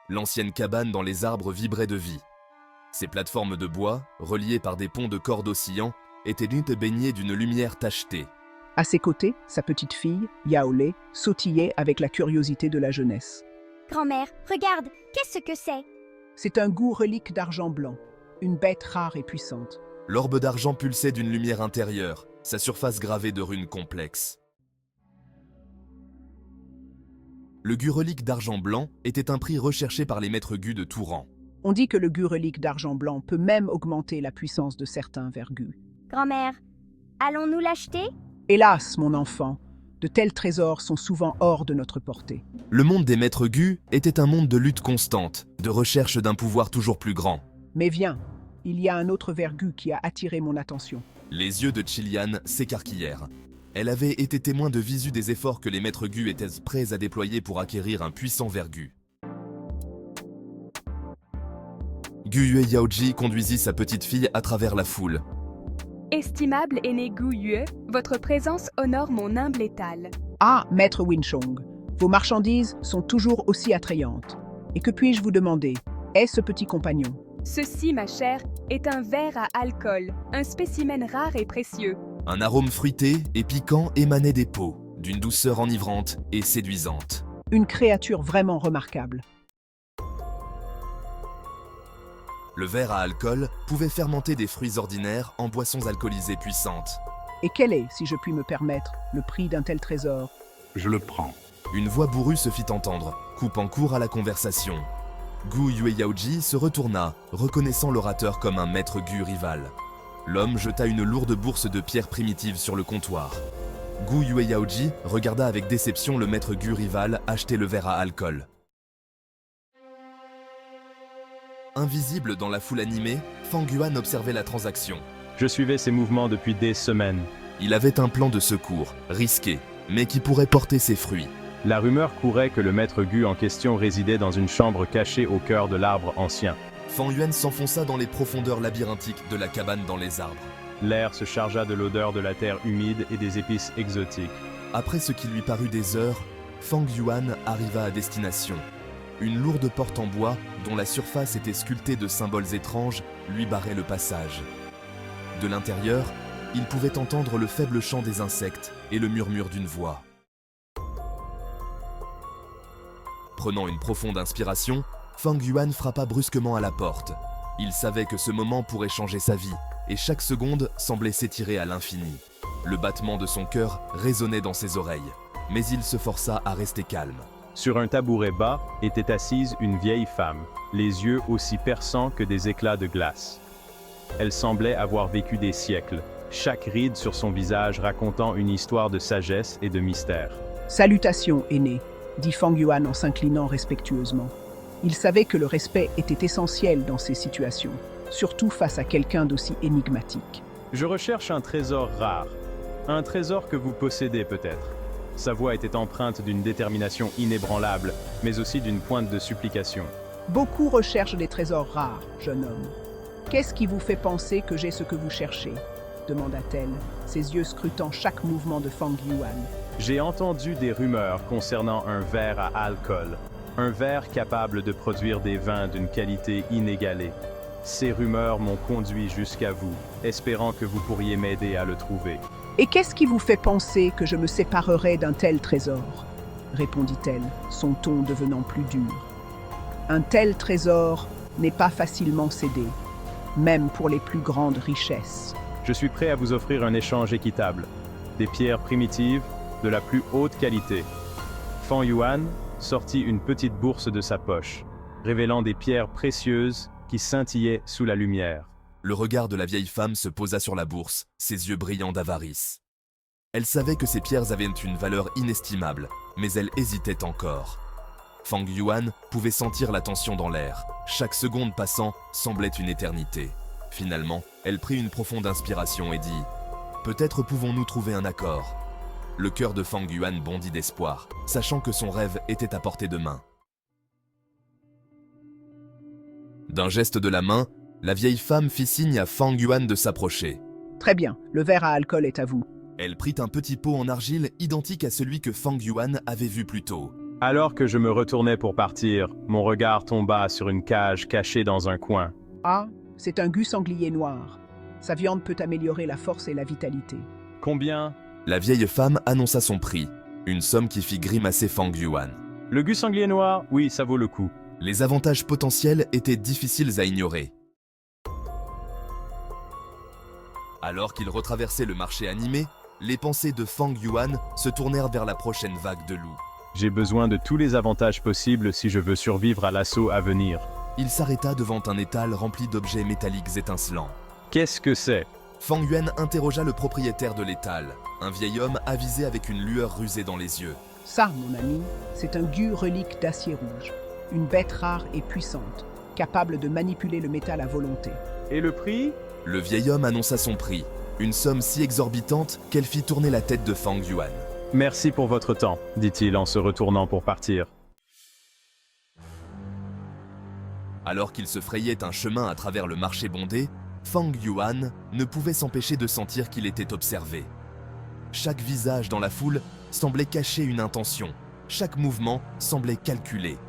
L'ancienne cabane dans les arbres vibrait de vie. Ces plateformes de bois, reliées par des ponts de cordes oscillants, étaient toutes baignées d'une lumière tachetée. À ses côtés, sa petite fille, Yaolé, sautillait avec la curiosité de la jeunesse. Grand-mère, regarde, qu'est-ce que c'est? C'est un goût relique d'argent blanc, une bête rare et puissante. L'orbe d'argent pulsait d'une lumière intérieure, sa surface gravée de runes complexes. Le gu relique d'argent blanc était un prix recherché par les maîtres gus de tout rang. On dit que le gu relique d'argent blanc peut même augmenter la puissance de certains vergus. Grand-mère, allons-nous l'acheter? Hélas, mon enfant, de tels trésors sont souvent hors de notre portée. Le monde des maîtres gus était un monde de lutte constante, de recherche d'un pouvoir toujours plus grand. Mais viens, il y a un autre vergu qui a attiré mon attention. Les yeux de Chiliane s'écarquillèrent. Elle avait été témoin de visu des efforts que les maîtres gus étaient prêts à déployer pour acquérir un puissant vergu. Gu Yue Yaoji conduisit sa petite fille à travers la foule. Estimable aîné Gu Yue, votre présence honore mon humble étal. Ah, maître Winchong, vos marchandises sont toujours aussi attrayantes. Et que puis-je vous demander? Est-ce ce petit compagnon? Ceci, ma chère, est un verre à alcool, un spécimen rare et précieux. Un arôme fruité et piquant émanait des peaux, d'une douceur enivrante et séduisante. Une créature vraiment remarquable. Le verre à alcool pouvait fermenter des fruits ordinaires en boissons alcoolisées puissantes. Et quel est, si je puis me permettre, le prix d'un tel trésor? Je le prends. Une voix bourrue se fit entendre, coupant court à la conversation. Gu Yue Yaoji se retourna, reconnaissant l'orateur comme un maître gu rival. L'homme jeta une lourde bourse de pierres primitives sur le comptoir. Gu Yue Yaoji regarda avec déception le maître gu rival acheter le verre à alcool. Invisible dans la foule animée, Fang Yuan observait la transaction. Je suivais ses mouvements depuis des semaines. Il avait un plan de secours, risqué, mais qui pourrait porter ses fruits. La rumeur courait que le maître Gu en question résidait dans une chambre cachée au cœur de l'arbre ancien. Fang Yuan s'enfonça dans les profondeurs labyrinthiques de la cabane dans les arbres. L'air se chargea de l'odeur de la terre humide et des épices exotiques. Après ce qui lui parut des heures, Fang Yuan arriva à destination. Une lourde porte en bois, dont la surface était sculptée de symboles étranges, lui barrait le passage. De l'intérieur, il pouvait entendre le faible chant des insectes et le murmure d'une voix. Prenant une profonde inspiration, Fang Yuan frappa brusquement à la porte. Il savait que ce moment pourrait changer sa vie, et chaque seconde semblait s'étirer à l'infini. Le battement de son cœur résonnait dans ses oreilles, mais il se força à rester calme. Sur un tabouret bas était assise une vieille femme, les yeux aussi perçants que des éclats de glace. Elle semblait avoir vécu des siècles, chaque ride sur son visage racontant une histoire de sagesse et de mystère. Salutations, aîné, dit Fang Yuan en s'inclinant respectueusement. Il savait que le respect était essentiel dans ces situations, surtout face à quelqu'un d'aussi énigmatique. Je recherche un trésor rare, un trésor que vous possédez peut-être. Sa voix était empreinte d'une détermination inébranlable, mais aussi d'une pointe de supplication. Beaucoup recherchent des trésors rares, jeune homme. Qu'est-ce qui vous fait penser que j'ai ce que vous cherchez? Demanda-t-elle, ses yeux scrutant chaque mouvement de Fang Yuan. J'ai entendu des rumeurs concernant un verre à alcool, un verre capable de produire des vins d'une qualité inégalée. Ces rumeurs m'ont conduit jusqu'à vous, espérant que vous pourriez m'aider à le trouver. Et qu'est-ce qui vous fait penser que je me séparerai d'un tel trésor? Répondit-elle, son ton devenant plus dur. Un tel trésor n'est pas facilement cédé, même pour les plus grandes richesses. Je suis prêt à vous offrir un échange équitable. Des pierres primitives, de la plus haute qualité. Fang Yuan sortit une petite bourse de sa poche, révélant des pierres précieuses qui scintillaient sous la lumière. Le regard de la vieille femme se posa sur la bourse, ses yeux brillants d'avarice. Elle savait que ces pierres avaient une valeur inestimable, mais elle hésitait encore. Fang Yuan pouvait sentir la tension dans l'air. Chaque seconde passant semblait une éternité. Finalement, elle prit une profonde inspiration et dit « Peut-être pouvons-nous trouver un accord ?» Le cœur de Fang Yuan bondit d'espoir, sachant que son rêve était à portée de main. D'un geste de la main, la vieille femme fit signe à Fang Yuan de s'approcher. Très bien, le verre à alcool est à vous. Elle prit un petit pot en argile identique à celui que Fang Yuan avait vu plus tôt. Alors que je me retournais pour partir, mon regard tomba sur une cage cachée dans un coin. Ah, c'est un gus sanglier noir. Sa viande peut améliorer la force et la vitalité. Combien? La vieille femme annonça son prix, une somme qui fit grimacer Fang Yuan. Le gus sanglier noir? Oui, ça vaut le coup. Les avantages potentiels étaient difficiles à ignorer. Alors qu'il retraversait le marché animé, les pensées de Fang Yuan se tournèrent vers la prochaine vague de loups. J'ai besoin de tous les avantages possibles si je veux survivre à l'assaut à venir. Il s'arrêta devant un étal rempli d'objets métalliques étincelants. Qu'est-ce que c'est? Fang Yuan interrogea le propriétaire de l'étal, un vieil homme avisé avec une lueur rusée dans les yeux. Ça, mon ami, c'est un gu relique d'acier rouge. Une bête rare et puissante, capable de manipuler le métal à volonté. Et le prix? Le vieil homme annonça son prix, une somme si exorbitante qu'elle fit tourner la tête de Fang Yuan. Merci pour votre temps, dit-il en se retournant pour partir. Alors qu'il se frayait un chemin à travers le marché bondé, Fang Yuan ne pouvait s'empêcher de sentir qu'il était observé. Chaque visage dans la foule semblait cacher une intention, chaque mouvement semblait calculé.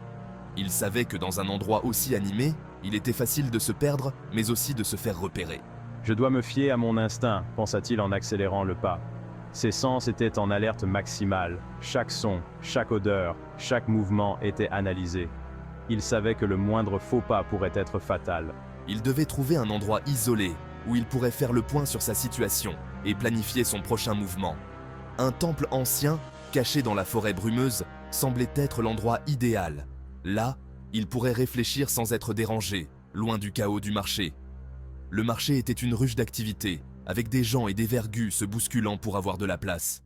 Il savait que dans un endroit aussi animé, il était facile de se perdre, mais aussi de se faire repérer. Je dois me fier à mon instinct, pensa-t-il en accélérant le pas. Ses sens étaient en alerte maximale. Chaque son, chaque odeur, chaque mouvement était analysé. Il savait que le moindre faux pas pourrait être fatal. Il devait trouver un endroit isolé, où il pourrait faire le point sur sa situation et planifier son prochain mouvement. Un temple ancien, caché dans la forêt brumeuse, semblait être l'endroit idéal. Là, il pourrait réfléchir sans être dérangé, loin du chaos du marché. Le marché était une ruche d'activité, avec des gens et des vergus se bousculant pour avoir de la place.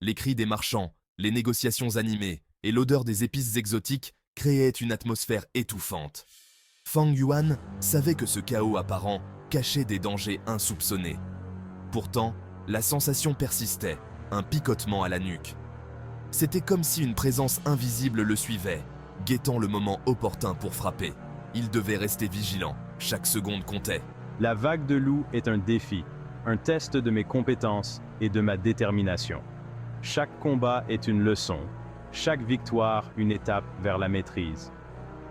Les cris des marchands, les négociations animées et l'odeur des épices exotiques créaient une atmosphère étouffante. Fang Yuan savait que ce chaos apparent cachait des dangers insoupçonnés. Pourtant, la sensation persistait, un picotement à la nuque. C'était comme si une présence invisible le suivait, guettant le moment opportun pour frapper. Il devait rester vigilant, chaque seconde comptait. La vague de loups est un défi, un test de mes compétences et de ma détermination. Chaque combat est une leçon, chaque victoire une étape vers la maîtrise.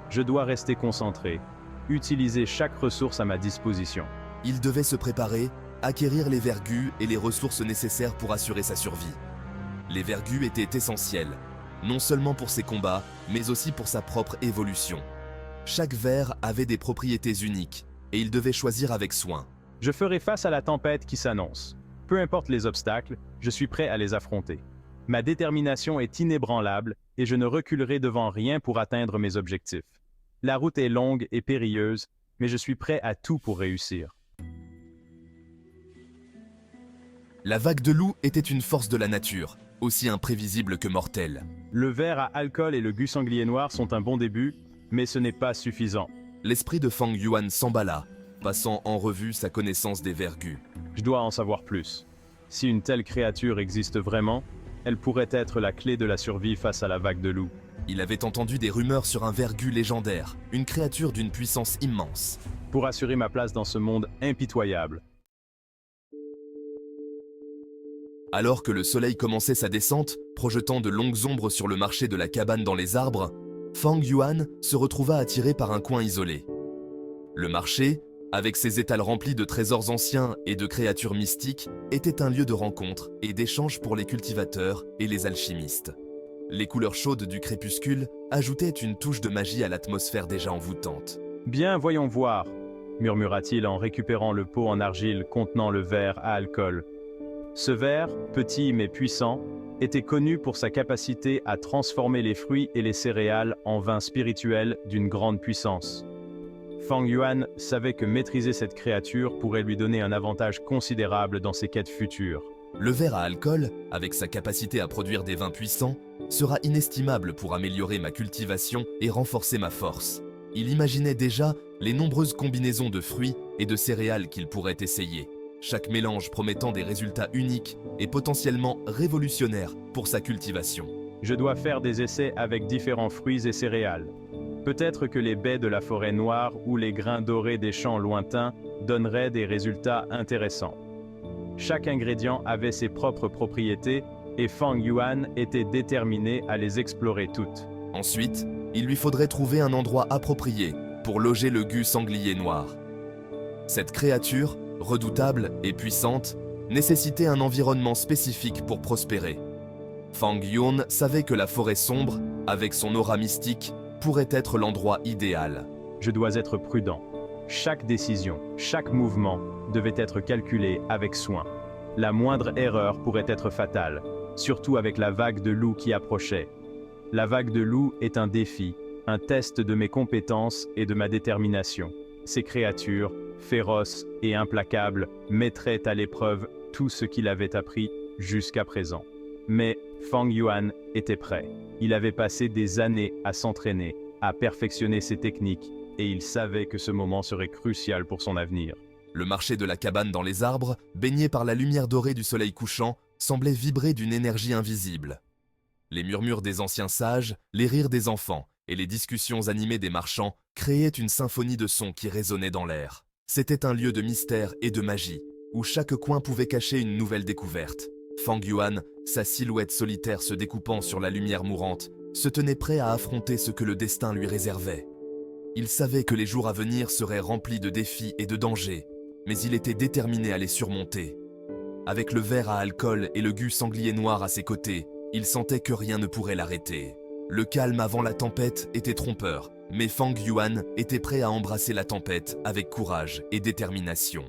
Je dois rester concentré, utiliser chaque ressource à ma disposition. Il devait se préparer, acquérir les vergus et les ressources nécessaires pour assurer sa survie. Les vergus étaient essentiels, non seulement pour ses combats, mais aussi pour sa propre évolution. Chaque ver avait des propriétés uniques, et il devait choisir avec soin. Je ferai face à la tempête qui s'annonce. Peu importe les obstacles, je suis prêt à les affronter. Ma détermination est inébranlable et je ne reculerai devant rien pour atteindre mes objectifs. La route est longue et périlleuse, mais je suis prêt à tout pour réussir. La vague de loups était une force de la nature, aussi imprévisible que mortelle. Le verre à alcool et le gus sanglier noir sont un bon début, mais ce n'est pas suffisant. L'esprit de Fang Yuan s'emballa, passant en revue sa connaissance des vergus. Je dois en savoir plus. Si une telle créature existe vraiment, elle pourrait être la clé de la survie face à la vague de loups. Il avait entendu des rumeurs sur un vergu légendaire, une créature d'une puissance immense. Pour assurer ma place dans ce monde impitoyable. Alors que le soleil commençait sa descente, projetant de longues ombres sur le marché de la cabane dans les arbres, Fang Yuan se retrouva attiré par un coin isolé. Le marché, avec ses étals remplis de trésors anciens et de créatures mystiques, était un lieu de rencontre et d'échange pour les cultivateurs et les alchimistes. Les couleurs chaudes du crépuscule ajoutaient une touche de magie à l'atmosphère déjà envoûtante. « Bien, voyons voir », murmura-t-il en récupérant le pot en argile contenant le verre à alcool. Ce verre, petit mais puissant, était connu pour sa capacité à transformer les fruits et les céréales en vin spirituel d'une grande puissance. Fang Yuan savait que maîtriser cette créature pourrait lui donner un avantage considérable dans ses quêtes futures. Le verre à alcool, avec sa capacité à produire des vins puissants, sera inestimable pour améliorer ma cultivation et renforcer ma force. Il imaginait déjà les nombreuses combinaisons de fruits et de céréales qu'il pourrait essayer, chaque mélange promettant des résultats uniques et potentiellement révolutionnaires pour sa cultivation. Je dois faire des essais avec différents fruits et céréales. Peut-être que les baies de la forêt noire ou les grains dorés des champs lointains donneraient des résultats intéressants. Chaque ingrédient avait ses propres propriétés et Fang Yuan était déterminé à les explorer toutes. Ensuite, il lui faudrait trouver un endroit approprié pour loger le gu sanglier noir. Cette créature, redoutable et puissante, nécessitait un environnement spécifique pour prospérer. Fang Yuan savait que la forêt sombre, avec son aura mystique, pourrait être l'endroit idéal. Je dois être prudent. Chaque décision, chaque mouvement devait être calculé avec soin. La moindre erreur pourrait être fatale, surtout avec la vague de loups qui approchait. La vague de loups est un défi, un test de mes compétences et de ma détermination. Ces créatures, féroces et implacables, mettraient à l'épreuve tout ce qu'il avait appris jusqu'à présent. Mais Fang Yuan était prêt. Il avait passé des années à s'entraîner, à perfectionner ses techniques, et il savait que ce moment serait crucial pour son avenir. Le marché de la cabane dans les arbres, baigné par la lumière dorée du soleil couchant, semblait vibrer d'une énergie invisible. Les murmures des anciens sages, les rires des enfants et les discussions animées des marchands créaient une symphonie de sons qui résonnait dans l'air. C'était un lieu de mystère et de magie, où chaque coin pouvait cacher une nouvelle découverte. Fang Yuan, sa silhouette solitaire se découpant sur la lumière mourante, se tenait prêt à affronter ce que le destin lui réservait. Il savait que les jours à venir seraient remplis de défis et de dangers, mais il était déterminé à les surmonter. Avec le verre à alcool et le gu sanglier noir à ses côtés, il sentait que rien ne pourrait l'arrêter. Le calme avant la tempête était trompeur, mais Fang Yuan était prêt à embrasser la tempête avec courage et détermination.